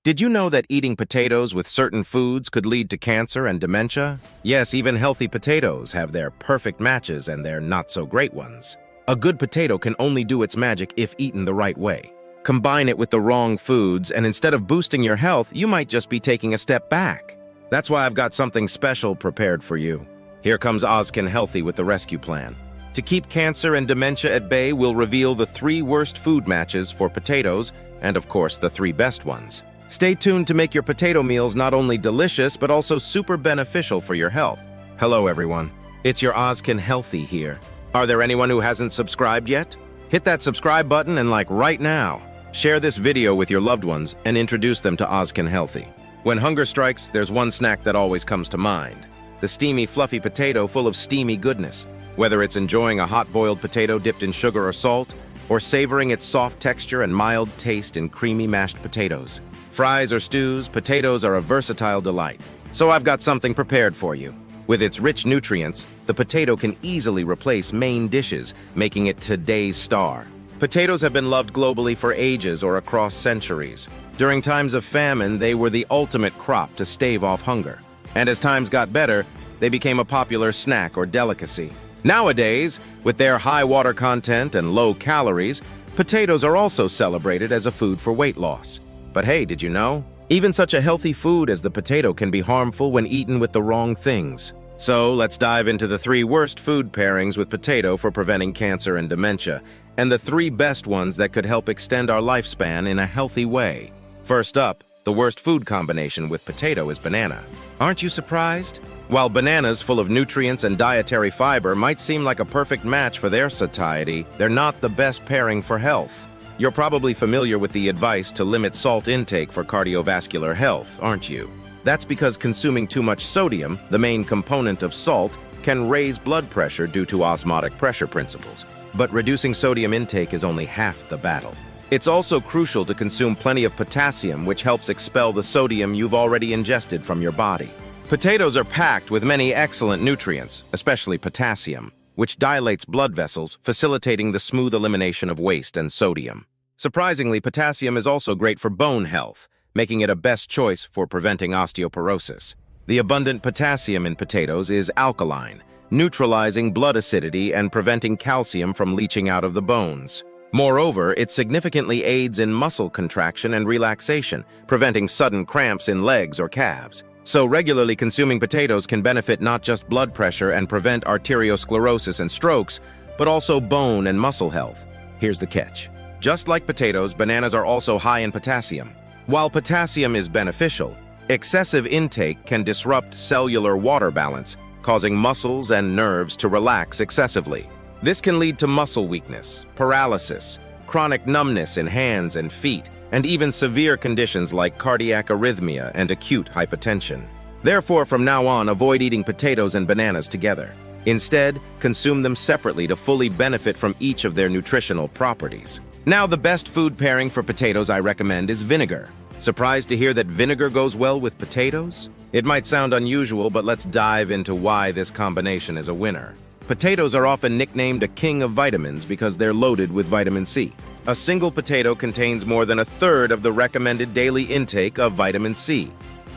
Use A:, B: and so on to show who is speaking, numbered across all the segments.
A: Did you know that eating potatoes with certain foods could lead to cancer and dementia? Yes, even healthy potatoes have their perfect matches and their not-so-great ones. A good potato can only do its magic if eaten the right way. Combine it with the wrong foods, and instead of boosting your health, you might just be taking a step back. That's why I've got something special prepared for you. Here comes Ozkin Healthy with the rescue plan. To keep cancer and dementia at bay, we'll reveal the 3 worst food matches for potatoes, and of course, the 3 best ones. Stay tuned to make your potato meals not only delicious, but also super beneficial for your health. Hello, everyone. It's your Ozkin Healthy here. Are there anyone who hasn't subscribed yet? Hit that subscribe button and like right now. Share this video with your loved ones and introduce them to Ozkin Healthy. When hunger strikes, there's one snack that always comes to mind. The steamy, fluffy potato full of steamy goodness. Whether it's enjoying a hot-boiled potato dipped in sugar or salt, or savoring its soft texture and mild taste in creamy mashed potatoes. Fries or stews, potatoes are a versatile delight. So I've got something prepared for you. With its rich nutrients, the potato can easily replace main dishes, making it today's star. Potatoes have been loved globally for ages or across centuries. During times of famine, they were the ultimate crop to stave off hunger. And as times got better, they became a popular snack or delicacy. Nowadays, with their high water content and low calories, potatoes are also celebrated as a food for weight loss. But hey, did you know? Even such a healthy food as the potato can be harmful when eaten with the wrong things. So let's dive into the 3 worst food pairings with potato for preventing cancer and dementia, and the 3 best ones that could help extend our lifespan in a healthy way. First up, the worst food combination with potato is banana. Aren't you surprised? While bananas full of nutrients and dietary fiber might seem like a perfect match for their satiety, they're not the best pairing for health. You're probably familiar with the advice to limit salt intake for cardiovascular health, aren't you? That's because consuming too much sodium, the main component of salt, can raise blood pressure due to osmotic pressure principles. But reducing sodium intake is only half the battle. It's also crucial to consume plenty of potassium, which helps expel the sodium you've already ingested from your body. Potatoes are packed with many excellent nutrients, especially potassium, which dilates blood vessels, facilitating the smooth elimination of waste and sodium. Surprisingly, potassium is also great for bone health, making it a best choice for preventing osteoporosis. The abundant potassium in potatoes is alkaline, neutralizing blood acidity and preventing calcium from leaching out of the bones. Moreover, it significantly aids in muscle contraction and relaxation, preventing sudden cramps in legs or calves. So regularly consuming potatoes can benefit not just blood pressure and prevent arteriosclerosis and strokes, but also bone and muscle health. Here's the catch. Just like potatoes, bananas are also high in potassium. While potassium is beneficial, excessive intake can disrupt cellular water balance, causing muscles and nerves to relax excessively. This can lead to muscle weakness, paralysis, chronic numbness in hands and feet, and even severe conditions like cardiac arrhythmia and acute hypertension. Therefore, from now on, avoid eating potatoes and bananas together. Instead, consume them separately to fully benefit from each of their nutritional properties. Now, the best food pairing for potatoes I recommend is vinegar. Surprised to hear that vinegar goes well with potatoes? It might sound unusual, but let's dive into why this combination is a winner. Potatoes are often nicknamed a king of vitamins because they're loaded with vitamin C. A single potato contains more than 1/3 of the recommended daily intake of vitamin C,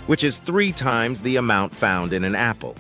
A: which is 3 times the amount found in an apple.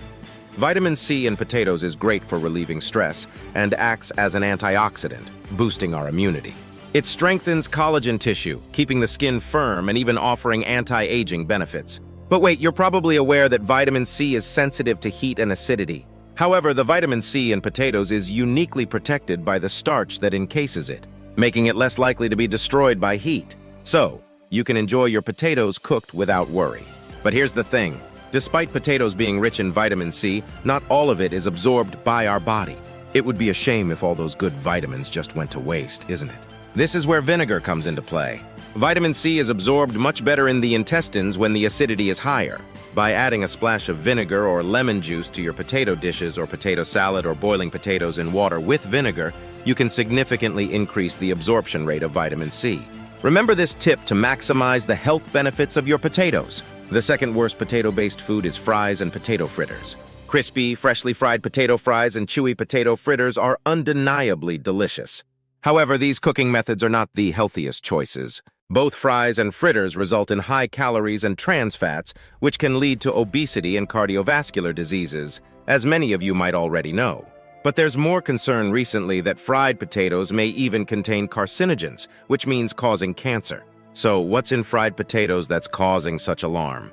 A: Vitamin C in potatoes is great for relieving stress and acts as an antioxidant, boosting our immunity. It strengthens collagen tissue, keeping the skin firm and even offering anti-aging benefits. But wait, you're probably aware that vitamin C is sensitive to heat and acidity. However, the vitamin C in potatoes is uniquely protected by the starch that encases it, making it less likely to be destroyed by heat. So, you can enjoy your potatoes cooked without worry. But here's the thing. Despite potatoes being rich in vitamin C, not all of it is absorbed by our body. It would be a shame if all those good vitamins just went to waste, isn't it? This is where vinegar comes into play. Vitamin C is absorbed much better in the intestines when the acidity is higher. By adding a splash of vinegar or lemon juice to your potato dishes or potato salad or boiling potatoes in water with vinegar, you can significantly increase the absorption rate of vitamin C. Remember this tip to maximize the health benefits of your potatoes. The second worst potato-based food is fries and potato fritters. Crispy, freshly fried potato fries and chewy potato fritters are undeniably delicious. However, these cooking methods are not the healthiest choices. Both fries and fritters result in high calories and trans fats, which can lead to obesity and cardiovascular diseases, as many of you might already know. But there's more concern recently that fried potatoes may even contain carcinogens, which means causing cancer. So what's in fried potatoes that's causing such alarm?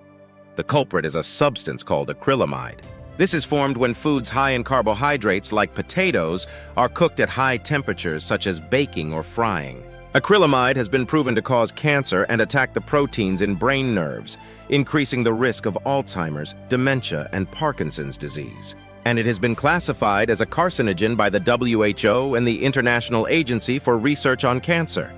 A: The culprit is a substance called acrylamide. This is formed when foods high in carbohydrates, like potatoes, are cooked at high temperatures such as baking or frying. Acrylamide has been proven to cause cancer and attack the proteins in brain nerves, increasing the risk of Alzheimer's, dementia, and Parkinson's disease. And it has been classified as a carcinogen by the WHO and the International Agency for Research on Cancer.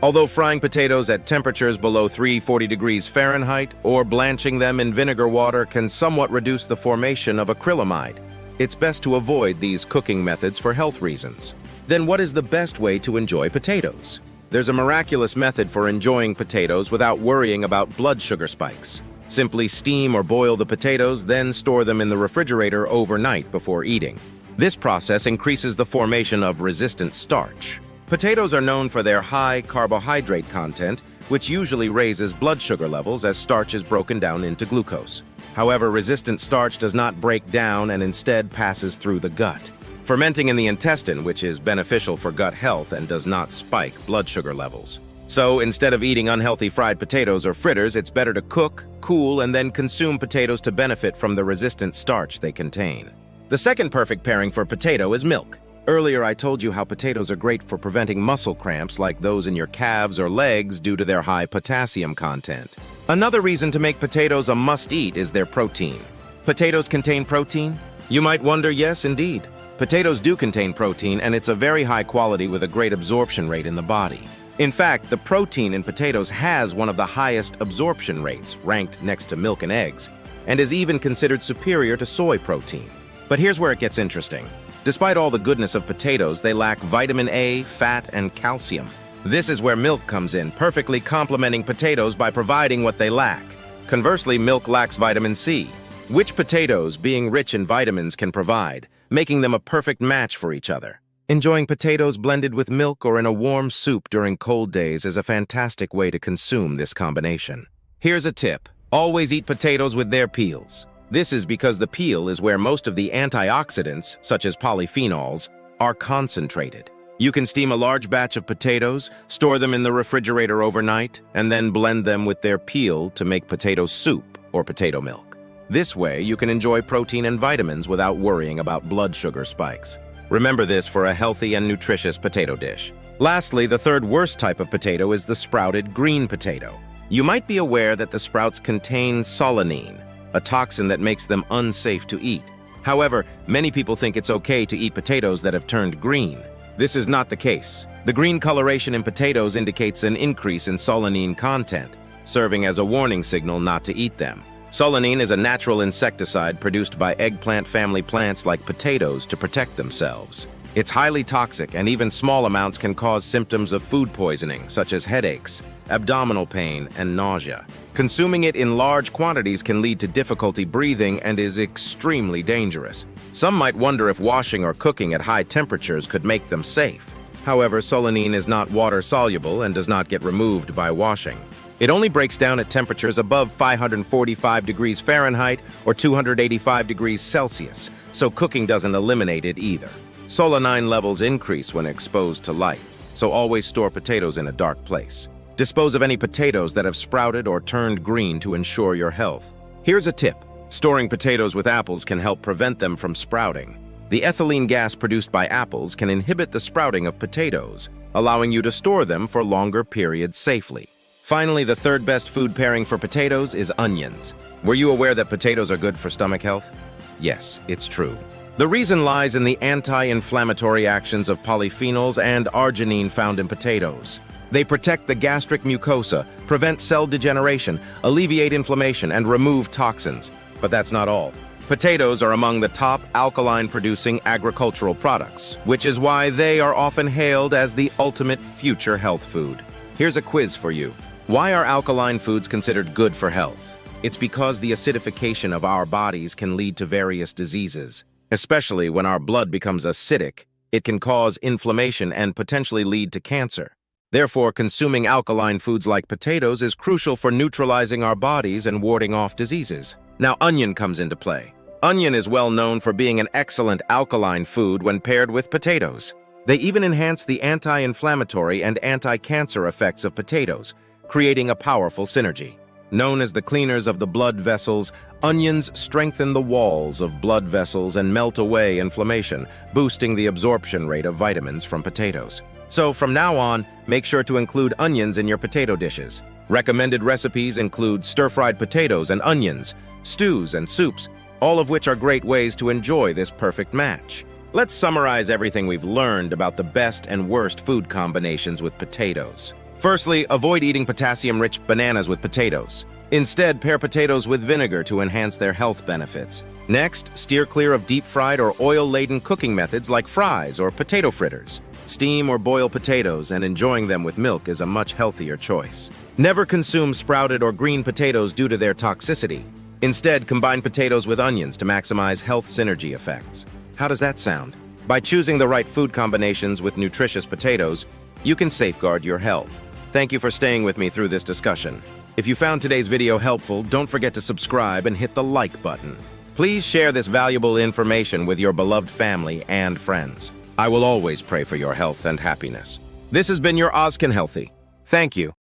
A: Although frying potatoes at temperatures below 340 degrees Fahrenheit or blanching them in vinegar water can somewhat reduce the formation of acrylamide, it's best to avoid these cooking methods for health reasons. Then what is the best way to enjoy potatoes? There's a miraculous method for enjoying potatoes without worrying about blood sugar spikes. Simply steam or boil the potatoes, then store them in the refrigerator overnight before eating. This process increases the formation of resistant starch. Potatoes are known for their high carbohydrate content, which usually raises blood sugar levels as starch is broken down into glucose. However, resistant starch does not break down and instead passes through the gut, fermenting in the intestine, which is beneficial for gut health and does not spike blood sugar levels. So instead of eating unhealthy fried potatoes or fritters, it's better to cook, cool, and then consume potatoes to benefit from the resistant starch they contain. The second perfect pairing for potato is milk. Earlier, I told you how potatoes are great for preventing muscle cramps like those in your calves or legs due to their high potassium content. Another reason to make potatoes a must-eat is their protein. Potatoes contain protein? You might wonder, yes, indeed. Potatoes do contain protein, and it's a very high quality with a great absorption rate in the body. In fact, the protein in potatoes has one of the highest absorption rates, ranked next to milk and eggs, and is even considered superior to soy protein. But here's where it gets interesting. Despite all the goodness of potatoes, they lack vitamin A, fat, and calcium. This is where milk comes in, perfectly complementing potatoes by providing what they lack. Conversely, milk lacks vitamin C, which potatoes, being rich in vitamins, can provide, making them a perfect match for each other. Enjoying potatoes blended with milk or in a warm soup during cold days is a fantastic way to consume this combination. Here's a tip. Always eat potatoes with their peels. This is because the peel is where most of the antioxidants, such as polyphenols, are concentrated. You can steam a large batch of potatoes, store them in the refrigerator overnight, and then blend them with their peel to make potato soup or potato milk. This way, you can enjoy protein and vitamins without worrying about blood sugar spikes. Remember this for a healthy and nutritious potato dish. Lastly, the third worst type of potato is the sprouted green potato. You might be aware that the sprouts contain solanine, a toxin that makes them unsafe to eat. However, many people think it's okay to eat potatoes that have turned green. This is not the case. The green coloration in potatoes indicates an increase in solanine content, serving as a warning signal not to eat them. Solanine is a natural insecticide produced by eggplant family plants like potatoes to protect themselves. It's highly toxic, and even small amounts can cause symptoms of food poisoning, such as headaches, abdominal pain, and nausea. Consuming it in large quantities can lead to difficulty breathing and is extremely dangerous. Some might wonder if washing or cooking at high temperatures could make them safe. However, solanine is not water-soluble and does not get removed by washing. It only breaks down at temperatures above 545 degrees Fahrenheit or 285 degrees Celsius, so cooking doesn't eliminate it either. Solanine levels increase when exposed to light, so always store potatoes in a dark place. Dispose of any potatoes that have sprouted or turned green to ensure your health. Here's a tip. Storing potatoes with apples can help prevent them from sprouting. The ethylene gas produced by apples can inhibit the sprouting of potatoes, allowing you to store them for longer periods safely. Finally, the third best food pairing for potatoes is onions. Were you aware that potatoes are good for stomach health? Yes, it's true. The reason lies in the anti-inflammatory actions of polyphenols and arginine found in potatoes. They protect the gastric mucosa, prevent cell degeneration, alleviate inflammation, and remove toxins. But that's not all. Potatoes are among the top alkaline-producing agricultural products, which is why they are often hailed as the ultimate future health food. Here's a quiz for you. Why are alkaline foods considered good for health? It's because the acidification of our bodies can lead to various diseases. Especially when our blood becomes acidic, it can cause inflammation and potentially lead to cancer. Therefore, consuming alkaline foods like potatoes is crucial for neutralizing our bodies and warding off diseases. Now, onion comes into play. Onion is well known for being an excellent alkaline food when paired with potatoes. They even enhance the anti-inflammatory and anti-cancer effects of potatoes, creating a powerful synergy. Known as the cleaners of the blood vessels, onions strengthen the walls of blood vessels and melt away inflammation, boosting the absorption rate of vitamins from potatoes. So from now on, make sure to include onions in your potato dishes. Recommended recipes include stir-fried potatoes and onions, stews and soups, all of which are great ways to enjoy this perfect match. Let's summarize everything we've learned about the best and worst food combinations with potatoes. Firstly, avoid eating potassium-rich bananas with potatoes. Instead, pair potatoes with vinegar to enhance their health benefits. Next, steer clear of deep-fried or oil-laden cooking methods like fries or potato fritters. Steam or boil potatoes, and enjoying them with milk is a much healthier choice. Never consume sprouted or green potatoes due to their toxicity. Instead, combine potatoes with onions to maximize health synergy effects. How does that sound? By choosing the right food combinations with nutritious potatoes, you can safeguard your health. Thank you for staying with me through this discussion. If you found today's video helpful, don't forget to subscribe and hit the like button. Please share this valuable information with your beloved family and friends. I will always pray for your health and happiness. This has been your Ozkin Healthy. Thank you.